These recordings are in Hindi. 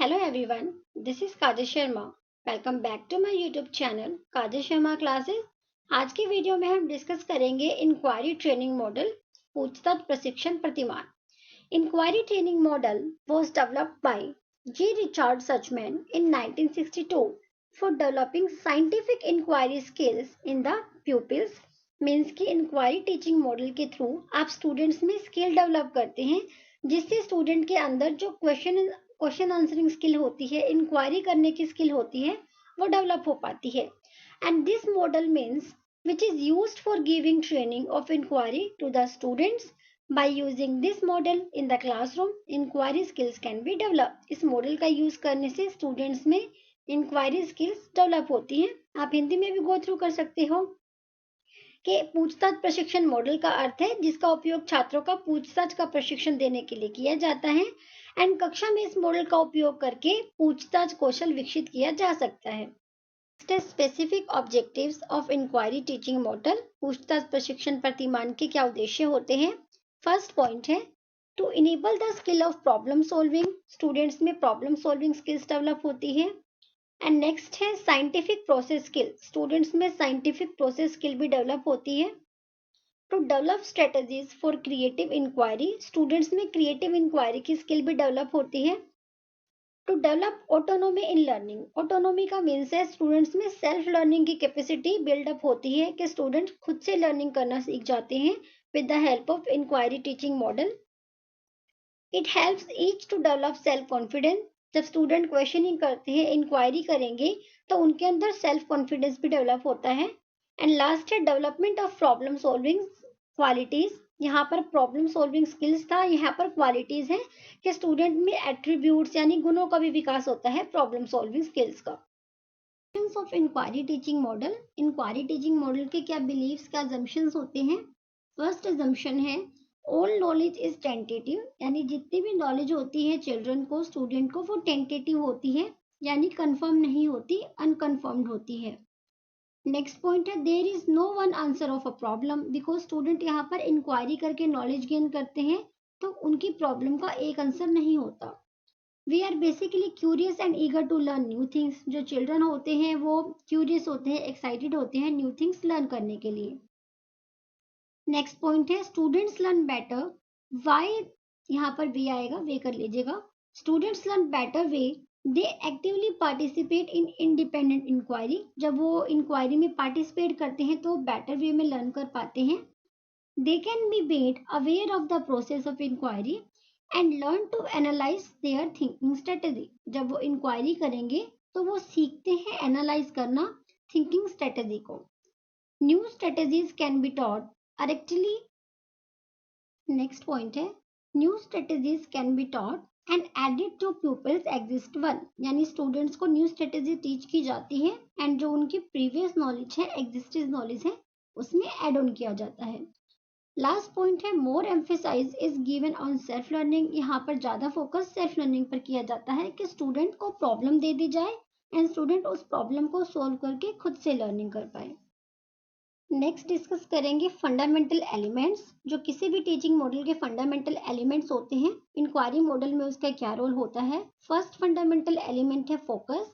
Hello everyone, this is Kajal Sharma. Welcome back to my YouTube channel Kajal Sharma classes. आज की वीडियो में हम डिस्कस करेंगे इंक्वायरी ट्रेनिंग मॉडल पूछताछ प्रशिक्षण प्रतिमान। Inquiry training model was developed by G. Richard Suchman in 1962 for developing scientific inquiry skills in the pupils। Means की इंक्वायरी टीचिंग मॉडल के थ्रू आप स्टूडेंट्स में स्किल डेवलप करते हैं जिससे स्टूडेंट के अंदर जो क्वेश्चन आंसरिंग स्किल होती है, इंक्वायरी करने की स्किल होती है, वो डेवलप हो पाती है। And this model means which is used for giving training of inquiry to the students. By using this model in the classroom, inquiry skills can be developed। इस मॉडल का यूज करने से स्टूडेंट्स में इंक्वायरी स्किल्स डेवलप होती हैं। आप हिंदी में भी गो थ्रू कर सकते हो कि पूछताछ प्रशिक्षण मॉडल का अर्थ है जिसका उपयोग छात्रों का पूछताछ का प्रशिक्षण देने के लिए किया जाता है। एंड कक्षा में इस मॉडल का उपयोग करके पूछताछ कौशल विकसित किया जा सकता है। Specific objectives of inquiry teaching model. पूछताछ प्रशिक्षण प्रतिमान के क्या उद्देश्य होते हैं? फर्स्ट पॉइंट है to enable the skill of problem solving. Students में प्रॉब्लम सॉल्विंग स्किल्स डेवलप होती है। एंड नेक्स्ट है साइंटिफिक प्रोसेस स्किल। स्टूडेंट्स में साइंटिफिक प्रोसेस स्किल भी डेवलप होती है। To develop strategies for creative inquiry. Students में क्रिएटिव इंक्वायरी की स्किल भी डेवलप होती है। To develop autonomy in learning. Autonomy का मीन्स है स्टूडेंट्स में सेल्फ लर्निंग की कैपेसिटी बिल्डअप होती है कि स्टूडेंट खुद से लर्निंग करना सीख जाते हैं with the help of inquiry teaching model. It helps each to develop self confidence. जब स्टूडेंट क्वेश्चनिंग करते हैं, इंक्वायरी करेंगे, तो उनके अंदर सेल्फ कॉन्फिडेंस भी डेवलप होता है। एंड लास्ट है development of problem solving qualities. यहाँ पर प्रॉब्लम सॉल्विंग स्किल्स था, यहाँ पर क्वालिटीज है कि स्टूडेंट में एट्रीब्यूट्स यानी गुणों का भी विकास होता है प्रॉब्लम सॉल्विंग स्किल्स का। Of inquiry teaching model. Inquiry teaching model के क्या बिलीव्स, क्या अजम्पशंस होते हैं? फर्स्ट अजम्पशन है ऑल नॉलेज इज टेंटेटिव, यानी जितनी भी नॉलेज होती है चिल्ड्रन को, स्टूडेंट को, वो टेंटेटिव होती है, यानी कंफर्म नहीं होती, अनकंफर्म्ड होती है। नेक्स्ट पॉइंट है there is no one answer of a problem. Because student यहाँ पर इंक्वायरी करके नॉलेज गेन करते हैं तो उनकी प्रॉब्लम का एक आंसर नहीं होता। We are basically curious and eager to learn new things. जो चिल्ड्रन होते हैं वो क्यूरियस होते हैं, एक्साइटेड होते हैं न्यू थिंग्स लर्न करने के लिए। नेक्स्ट पॉइंट है स्टूडेंट्स लर्न बेटर वाई। यहाँ पर वे आएगा, वे कर लीजिएगा। Students learn better way they actively participate in independent inquiry. जब वो इंक्वायरी में पार्टिसिपेट करते हैं तो बेटर वे में लर्न कर पाते हैं। They can be made aware of the process of inquiry and learn to analyse their thinking strategy. जब वो इंक्वायरी करेंगे तो वो सीखते हैं एनालाइज करना थिंकिंग स्ट्रेटेजी को। New strategies can be taught are actually. Next point है new strategies can be taught and added to pupils exist one, यानी स्टूडेंट्स को न्यू स्ट्रेटेजी टीच की जाती है एंड जो उनकी प्रीवियस नॉलेज है, एग्जिस्टेंस नॉलेज है, उसमें एड ऑन किया जाता है। लास्ट पॉइंट है more emphasise is given on self learning. यहाँ पर ज्यादा फोकस सेल्फ लर्निंग पर किया जाता है कि स्टूडेंट को प्रॉब्लम दे दी जाए एंड स्टूडेंट उस प्रॉब्लम को सोल्व करके खुद से लर्निंग कर पाए। नेक्स्ट डिस्कस करेंगे फंडामेंटल एलिमेंट्स। जो किसी भी टीचिंग मॉडल के फंडामेंटल एलिमेंट्स होते हैं, इंक्वायरी मॉडल में उसका क्या रोल होता है। फर्स्ट फंडामेंटल एलिमेंट है focus.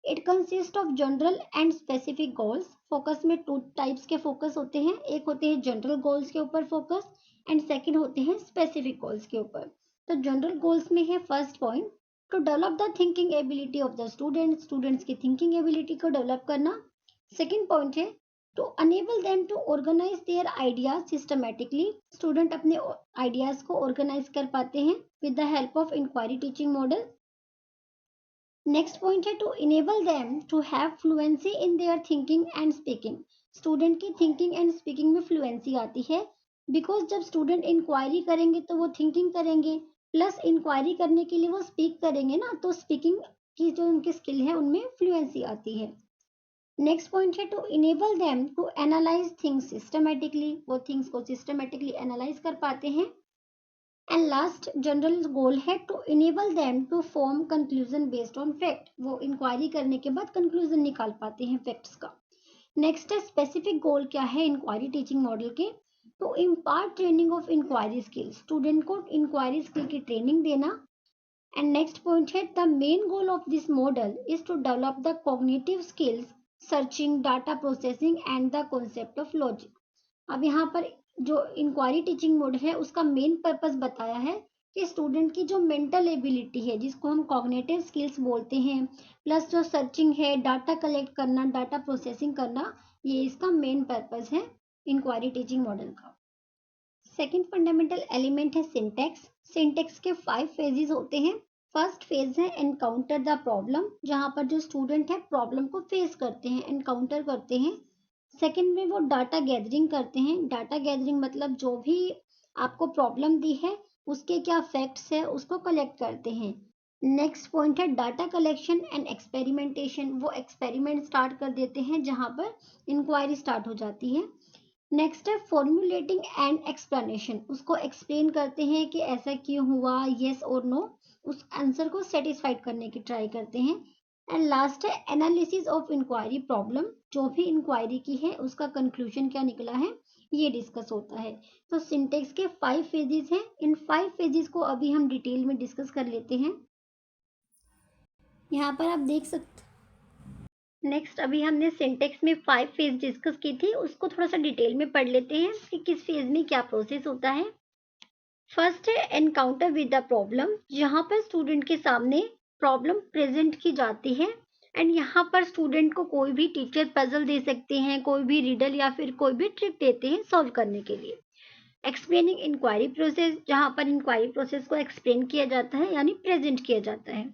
It consist of general and specific goals. Focus में टू टाइप्स के फोकस होते हैं, एक होते हैं जनरल गोल्स के ऊपर फोकस एंड सेकंड होते हैं स्पेसिफिक गोल्स के ऊपर। तो जनरल गोल्स में है first point two develop the thinking ability of the student. Students की थिंकिंग एबिलिटी को डेवलप करना। सेकंड पॉइंट है to enable them to organize their ideas systematically। Student अपने आइडियाज को ऑर्गेनाइज कर पाते हैं with the help of inquiry teaching model। Next point है to enable them to have fluency in their thinking and speaking. Student की थिंकिंग एंड स्पीकिंग में फ्लुएंसी आती है बिकॉज जब स्टूडेंट इंक्वायरी करेंगे तो वो थिंकिंग करेंगे, प्लस इंक्वायरी करने के लिए वो स्पीक करेंगे ना, तो स्पीकिंग की जो उनकी स्किल है उनमें फ्लुएंसी आती है। नेक्स्ट पॉइंट है to enable them to analyse things systematically. वो थिंग्स को सिस्टमेटिकली एनालाइज कर पाते हैं। एंड लास्ट जनरल गोल है to enable them to form conclusion based on fact. वो इंक्वायरी करने के बाद कंक्लूजन निकाल पाते हैं फैक्ट्स का। नेक्स्ट है स्पेसिफिक गोल क्या है इंक्वायरी टीचिंग मॉडल के। To impart training of inquiry skill. Student को इंक्वायरी स्किल की ट्रेनिंग देना। एंड नेक्स्ट पॉइंट है the main goal of this model is to develop the cognitive skills, searching, data processing and the concept of logic. अब यहाँ पर जो इंक्वायरी टीचिंग मॉडल है उसका मेन पर्पस बताया है कि स्टूडेंट की जो मेंटल एबिलिटी है जिसको हम कॉग्निटिव स्किल्स बोलते हैं, प्लस जो सर्चिंग है, डाटा कलेक्ट करना, डाटा प्रोसेसिंग करना, ये इसका मेन पर्पस है इंक्वायरी टीचिंग मॉडल का। सेकेंड फंडामेंटल एलिमेंट है सिंटेक्स। सिंटेक्स के 5 फेजेस होते हैं। फर्स्ट फेज है एनकाउंटर द प्रॉब्लम, जहाँ पर जो स्टूडेंट है प्रॉब्लम को फेस करते हैं, एनकाउंटर करते हैं। सेकेंड में वो डाटा गैदरिंग करते हैं। डाटा गैदरिंग मतलब जो भी आपको प्रॉब्लम दी है उसके क्या फैक्ट्स है उसको कलेक्ट करते हैं। नेक्स्ट पॉइंट है डाटा कलेक्शन एंड एक्सपेरिमेंटेशन। वो एक्सपेरिमेंट स्टार्ट कर देते हैं जहाँ पर इंक्वायरी स्टार्ट हो जाती है। नेक्स्ट है फॉर्मुलेटिंग एंड एक्सप्लेनेशन। उसको एक्सप्लेन करते हैं कि ऐसा क्यों हुआ, येस और नो, उस आंसर को सेटिस्फाइड करने की ट्राई करते हैं। एंड लास्ट है एनालिसिस ऑफ इंक्वायरी प्रॉब्लम। जो भी इंक्वायरी की है उसका कंक्लूजन क्या निकला है ये डिस्कस होता है। तो सिंटेक्स के 5 फेजेस हैं। इन 5 फेजेस को अभी हम डिटेल में डिस्कस कर लेते हैं। यहाँ पर आप देख सकते। नेक्स्ट अभी हमने सिंटेक्स में 5 फेज डिस्कस की थी, उसको थोड़ा सा डिटेल में पढ़ लेते हैं कि किस फेज में क्या प्रोसेस होता है। फर्स्ट है एनकाउंटर विद द प्रॉब्लम, जहाँ पर स्टूडेंट के सामने प्रॉब्लम प्रेजेंट की जाती है। एंड यहाँ पर स्टूडेंट को कोई भी टीचर पजल दे सकते हैं, कोई भी रिडल या फिर कोई भी ट्रिक देते हैं सॉल्व करने के लिए। एक्सप्लेनिंग इंक्वायरी प्रोसेस, जहाँ पर इंक्वायरी प्रोसेस को एक्सप्लेन किया जाता है यानी प्रेजेंट किया जाता है।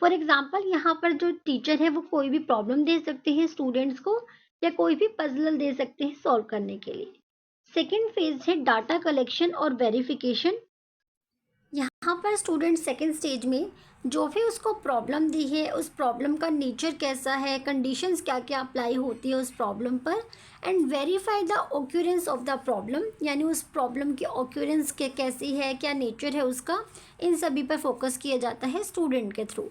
फॉर एग्जाम्पल यहाँ पर जो टीचर है वो कोई भी प्रॉब्लम दे सकते हैं स्टूडेंट्स को या कोई भी पजल दे सकते हैं सॉल्व करने के लिए। सेकेंड फेज है डाटा कलेक्शन और वेरिफिकेशन। यहाँ पर स्टूडेंट सेकेंड स्टेज में जो भी उसको प्रॉब्लम दी है उस प्रॉब्लम का नेचर कैसा है, कंडीशंस क्या क्या अप्लाई होती है उस प्रॉब्लम पर, and verify the occurrence of the problem, यानी उस प्रॉब्लम की ऑक्यूरेंस के कैसी है, क्या नेचर है उसका, इन सभी पर फोकस किया जाता है स्टूडेंट के थ्रू।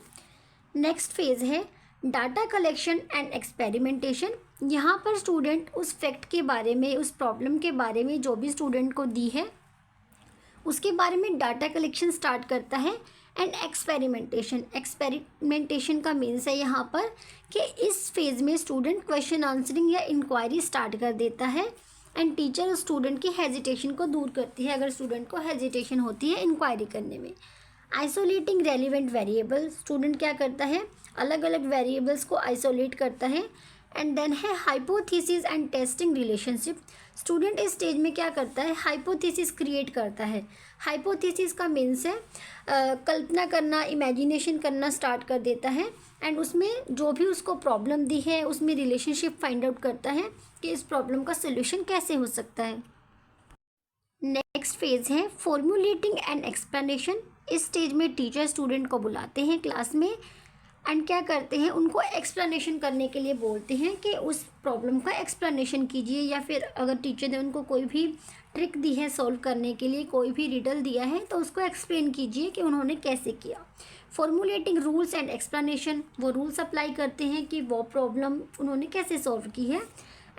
नेक्स्ट फेज है डाटा कलेक्शन एंड एक्सपेरिमेंटेशन। यहाँ पर स्टूडेंट उस फैक्ट के बारे में, उस प्रॉब्लम के बारे में जो भी स्टूडेंट को दी है उसके बारे में डाटा कलेक्शन स्टार्ट करता है। एंड एक्सपेरिमेंटेशन का मीन्स है यहाँ पर कि इस फेज में स्टूडेंट क्वेश्चन आंसरिंग या इंक्वायरी स्टार्ट कर देता है। एंड टीचर स्टूडेंट की हेजिटेशन को दूर करती है अगर स्टूडेंट को हेजिटेशन होती है इंक्वायरी करने में। आइसोलेटिंग रेलिवेंट वेरिएबल, स्टूडेंट क्या करता है अलग अलग वेरिएबल्स को आइसोलेट करता है। एंड देन है hypothesis and testing relationship. Student इस स्टेज में क्या करता है हाइपोथेसिस क्रिएट करता है। हाइपोथेसिस का मीन्स है कल्पना करना, इमेजिनेशन करना स्टार्ट कर देता है। एंड उसमें जो भी उसको प्रॉब्लम दी है उसमें रिलेशनशिप फाइंड आउट करता है कि इस प्रॉब्लम का सोल्यूशन कैसे हो सकता है। नेक्स्ट फेज है फॉर्मुलेटिंग एंड एक्सप्लेनेशन। इस स्टेज में टीचर स्टूडेंट को बुलाते हैं क्लास में एंड क्या करते हैं उनको एक्सप्लेनेशन करने के लिए बोलते हैं कि उस प्रॉब्लम का एक्सप्लेनेशन कीजिए, या फिर अगर टीचर ने उनको कोई भी ट्रिक दी है सॉल्व करने के लिए, कोई भी रिडल दिया है तो उसको एक्सप्लेन कीजिए कि उन्होंने कैसे किया। फॉर्मुलेटिंग रूल्स एंड एक्सप्लेनेशन, वो रूल्स अप्लाई करते हैं कि वो प्रॉब्लम उन्होंने कैसे सॉल्व की है।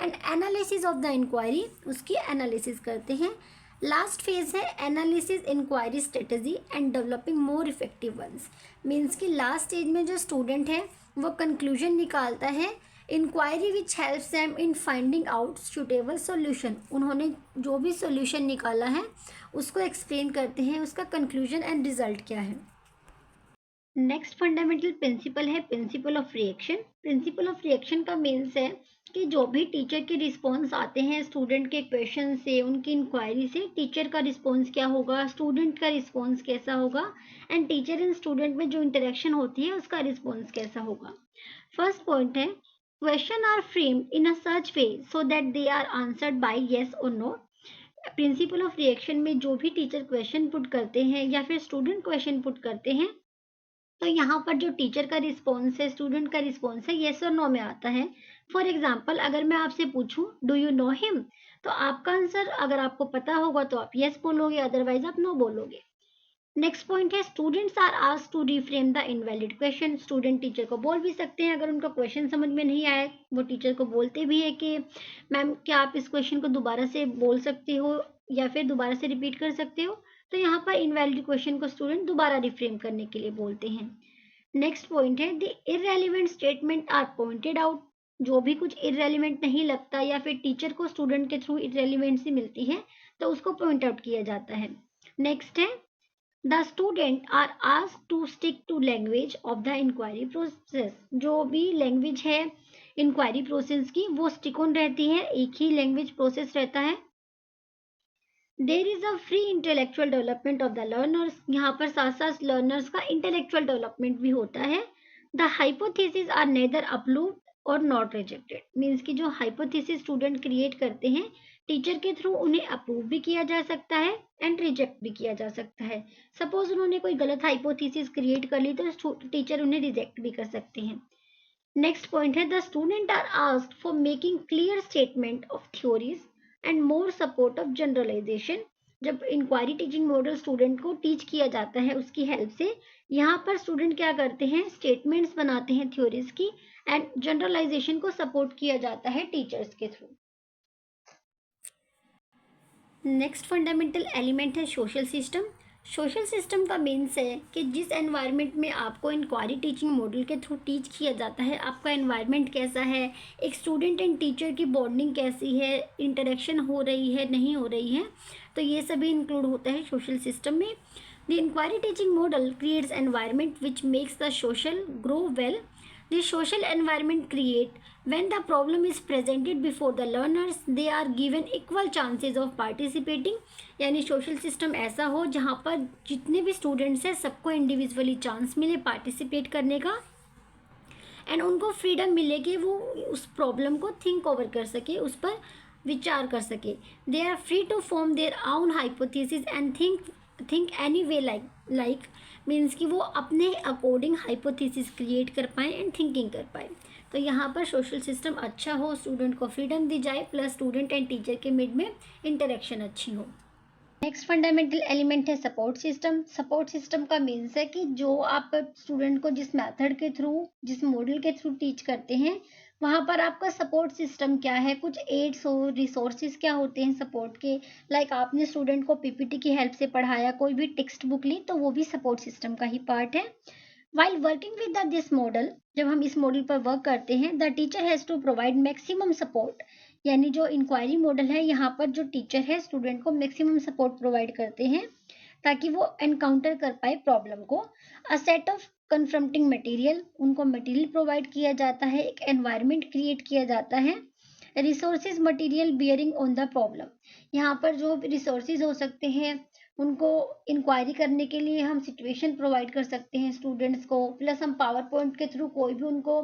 And analysis of the inquiry, उसकी एनालिसिस करते हैं। लास्ट फेज है analysis inquiry strategy and developing more effective ones. Means कि लास्ट स्टेज में जो स्टूडेंट है वो कंक्लूजन निकालता है inquiry which helps them in finding out suitable solution. उन्होंने जो भी सॉल्यूशन निकाला है उसको एक्सप्लेन करते हैं उसका कंक्लूजन एंड रिजल्ट क्या है। नेक्स्ट फंडामेंटल प्रिंसिपल है principal of reaction. Principal of reaction का मीन्स है कि जो भी टीचर के रिस्पॉन्स आते हैं स्टूडेंट के क्वेश्चन से, उनकी इंक्वायरी से, टीचर का रिस्पॉन्स क्या होगा, स्टूडेंट का रिस्पॉन्स कैसा होगा, एंड टीचर एंड स्टूडेंट में जो इंटरेक्शन होती है उसका रिस्पॉन्स कैसा होगा। फर्स्ट पॉइंट है question are framed in a such way so that they are answered by yes और नो। प्रिंसिपल ऑफ रिएक्शन में जो भी टीचर क्वेश्चन पुट करते हैं या फिर स्टूडेंट क्वेश्चन पुट करते हैं तो यहाँ पर जो टीचर का रिस्पॉन्स है, स्टूडेंट का रिस्पॉन्स है, येस और नो में आता है। फॉर एग्जाम्पल अगर मैं आपसे पूछूं डू यू नो हिम, तो आपका आंसर अगर आपको पता होगा तो आप येस बोलोगे, अदरवाइज आप नो बोलोगे। नेक्स्ट पॉइंट है students are asked to reframe the invalid question. Student teacher को बोल भी सकते हैं अगर उनका क्वेश्चन समझ में नहीं आए, वो टीचर को बोलते भी है कि मैम क्या आप इस क्वेश्चन को दोबारा से बोल सकते हो या फिर दोबारा से रिपीट कर सकते हो। तो यहाँ पर इनवैलिड क्वेश्चन को स्टूडेंट दोबारा रिफ्रेम करने के लिए बोलते हैं। नेक्स्ट पॉइंट है the irrelevant statement are pointed out. जो भी कुछ इररेलेवेंट नहीं लगता या फिर टीचर को स्टूडेंट के थ्रू इररेलेवेंसी मिलती है तो उसको पॉइंट आउट किया जाता है। नेक्स्ट है the student are asked to stick to language of the inquiry process. जो भी लैंग्वेज है इंक्वायरी प्रोसेस की वो स्टिक ऑन रहती है, एक ही लैंग्वेज प्रोसेस रहता है। There is a free intellectual development of the learners. यहाँ पर साथ साथ लर्नर्स का इंटेलेक्चुअल डेवलपमेंट भी होता है। The hypothesis are neither approved और नॉट रिजेक्टेड। मीन्स कि जो हाइपोथेसिस स्टूडेंट क्रिएट करते हैं टीचर के थ्रू उन्हें अप्रूव भी किया जा सकता है एंड रिजेक्ट भी किया जा सकता है। सपोज उन्होंने कोई गलत हाइपोथेसिस क्रिएट कर ली तो टीचर उन्हें रिजेक्ट भी कर सकते हैं। नेक्स्ट पॉइंट है the student are asked for making clear statement of theories and more support of generalisation. जब इंक्वायरी टीचिंग मॉडल स्टूडेंट को टीच किया जाता है उसकी हेल्प से, यहाँ पर स्टूडेंट क्या करते हैं, स्टेटमेंट्स बनाते हैं थ्योरीज की एंड जनरलाइजेशन को सपोर्ट किया जाता है टीचर्स के थ्रू। नेक्स्ट फंडामेंटल एलिमेंट है सोशल सिस्टम। सोशल सिस्टम का मीन्स है कि जिस एनवायरनमेंट में आपको इंक्वायरी टीचिंग मॉडल के थ्रू टीच किया जाता है, आपका एनवायरनमेंट कैसा है, एक स्टूडेंट एंड टीचर की बॉन्डिंग कैसी है, इंटरेक्शन हो रही है नहीं हो रही है, तो ये सभी इंक्लूड होता है सोशल सिस्टम में। The inquiry teaching model creates environment which makes the social grow well. The social environment create when the problem is presented before the learners, they are given equal chances of participating। यानी सोशल सिस्टम ऐसा हो जहाँ पर जितने भी स्टूडेंट्स हैं सबको इंडिविजुअली चांस मिले पार्टिसिपेट करने का एंड उनको फ्रीडम मिले कि वो उस प्रॉब्लम को थिंक ओवर कर सके, उस पर विचार कर सके। They are free to form their own hypothesis and think any way like means कि वो अपने अकॉर्डिंग हाइपोथेसिस क्रिएट कर पाए एंड थिंकिंग कर पाए। तो यहाँ पर सोशल सिस्टम अच्छा हो, स्टूडेंट को फ्रीडम दी जाए, प्लस स्टूडेंट एंड टीचर के मिड में इंटरेक्शन अच्छी हो। नेक्स्ट फंडामेंटल एलिमेंट है सपोर्ट सिस्टम। सपोर्ट सिस्टम का मीन्स है कि जो आप स्टूडेंट को जिस मेथड के थ्रू, जिस मॉडल के थ्रू टीच करते हैं वहाँ पर आपका सपोर्ट सिस्टम क्या है, कुछ एड्स हो, रिसोर्सेज क्या होते हैं सपोर्ट के। लाइक आपने स्टूडेंट को पीपीटी की हेल्प से पढ़ाया, कोई भी टेक्स्ट बुक ली, तो वो भी सपोर्ट सिस्टम का ही पार्ट है। While working with this model, जब हम इस मॉडल पर वर्क करते हैं, the teacher has to provide maximum support. यानी जो इंक्वायरी मॉडल है यहाँ पर जो टीचर है स्टूडेंट को मैक्सिमम सपोर्ट प्रोवाइड करते हैं ताकि वो एनकाउंटर कर पाए प्रॉब्लम को। A set of confronting material, उनको मटेरियल प्रोवाइड किया जाता है, एक एनवायरनमेंट क्रिएट किया जाता है। Resources material bearing on the problem, यहाँ पर जो रिसोर्सेज हो सकते हैं उनको इंक्वायरी करने के लिए हम सिचुएशन प्रोवाइड कर सकते हैं स्टूडेंट्स को, प्लस हम पावर पॉइंट के थ्रू कोई भी उनको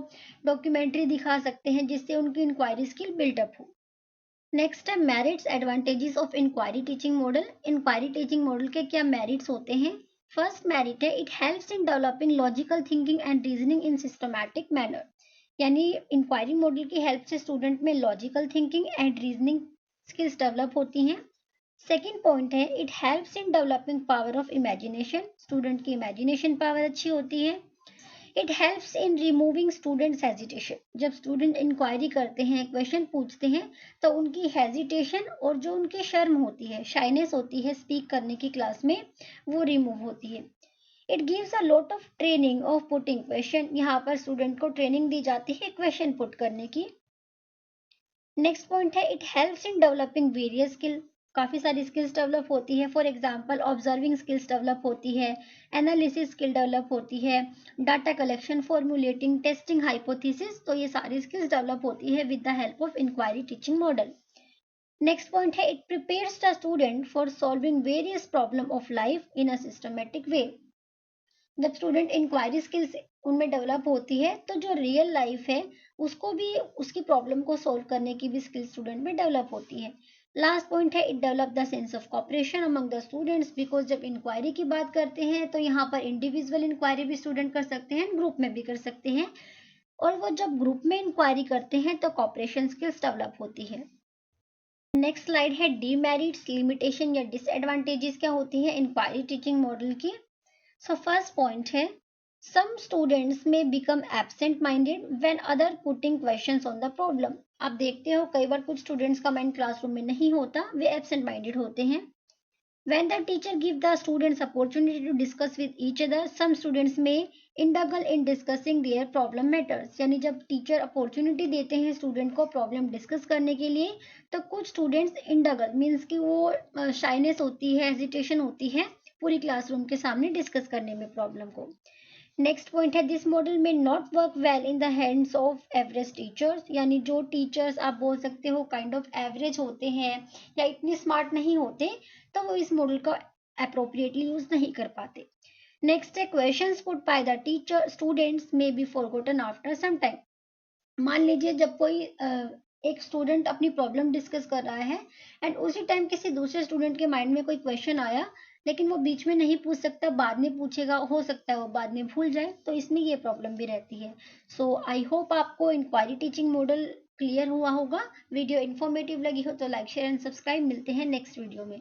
डॉक्यूमेंट्री दिखा सकते हैं जिससे उनकी इंक्वायरी स्किल बिल्डअप हो। नेक्स्ट है merits advantages of inquiry teaching model. Inquiry teaching model के क्या मेरिट्स होते हैं। फर्स्ट मेरिट है it helps in developing logical thinking and reasoning in systematic manner. यानी इंक्वायरी मॉडल की हेल्प से स्टूडेंट में logical thinking and reasoning skills develop होती हैं। सेकेंड पॉइंट है it helps in developing power of imagination, student की इमेजिनेशन पावर अच्छी होती है। It helps in removing students hesitation, जब स्टूडेंट इंक्वायरी करते हैं, क्वेश्चन पूछते हैं, तो उनकी हेजिटेशन और जो उनकी शर्म होती है, शाइनेस होती है स्पीक करने की क्लास में, वो रिमूव होती है। It gives a lot of training of putting question, यहाँ पर स्टूडेंट को ट्रेनिंग दी जाती है क्वेश्चन पुट करने की। नेक्स्ट पॉइंट है it helps in developing various skill, काफ़ी सारी स्किल्स डेवलप होती है। For example observing skills develop होती है, एनालिसिस स्किल डेवलप होती है, data collection, formulating, testing hypothesis, तो ये सारी स्किल्स डेवलप होती है with the help of inquiry teaching model. Next point है it prepares the student for solving various problem of life in a systematic way. जब स्टूडेंट इंक्वायरी स्किल्स उनमें डेवलप होती है तो जो रियल लाइफ है उसको भी, उसकी प्रॉब्लम को सॉल्व करने की भी स्किल स्टूडेंट में डेवलप होती है। लास्ट पॉइंट है it develop the sense of corporation among the students, because जब इंक्वायरी की बात करते हैं तो यहाँ पर इंडिविजुअल इंक्वायरी भी स्टूडेंट कर सकते हैं, ग्रुप में भी कर सकते हैं, और वो जब ग्रुप में इंक्वायरी करते हैं तो कॉपरेशन स्किल्स डेवलप होती है। नेक्स्ट स्लाइड है डीमेरिट्स, लिमिटेशन या डिसएडवांटेजेस क्या होती है इंक्वायरी टीचिंग मॉडल की। So first point है some students may become absent minded when other putting questions on the problem। आप देखते हो कई बार कुछ स्टूडेंट्स का माइंड क्लासरूम में नहीं होता, वे एब्सेंट माइंडेड होते हैं। When the teacher gives the students opportunity to discuss with each other, some students may indulge in discussing their problem matters. यानी जब टीचर अपॉर्चुनिटी देते हैं स्टूडेंट को प्रॉब्लम डिस्कस करने के लिए, तो कुछ स्टूडेंट्स इंडगल मीन्स कि वो शाइनेस होती है, हेजिटेशन होती है पूरी क्लासरूम के सामने डिस्कस करने में प्रॉब्लम को। नेक्स्ट पॉइंट है, दिस मॉडल में not work well in the hands of average teachers. यानी जो टीचर्स आप बोल सकते हो काइंड ऑफ एवरेज होते हैं या इतने स्मार्ट नहीं होते, तो वो इस मॉडल का अप्रोप्रिएटली यूज नहीं कर पाते। नेक्स्ट है, questions put by the teacher students may be forgotten after some time. मान लीजिए जब कोई एक स्टूडेंट अपनी प्रॉब्लम डिस्कस कर रहा है एंड उसी टाइम किसी दूसरे स्टूडेंट के माइंड में कोई क्वेश्चन आया, लेकिन वो बीच में नहीं पूछ सकता, बाद में पूछेगा, हो सकता है वो बाद में भूल जाए, तो इसमें ये प्रॉब्लम भी रहती है। सो आई होप आपको इंक्वायरी टीचिंग मॉडल क्लियर हुआ होगा। वीडियो इन्फॉर्मेटिव लगी हो तो लाइक शेयर एंड सब्सक्राइब। मिलते हैं नेक्स्ट वीडियो में।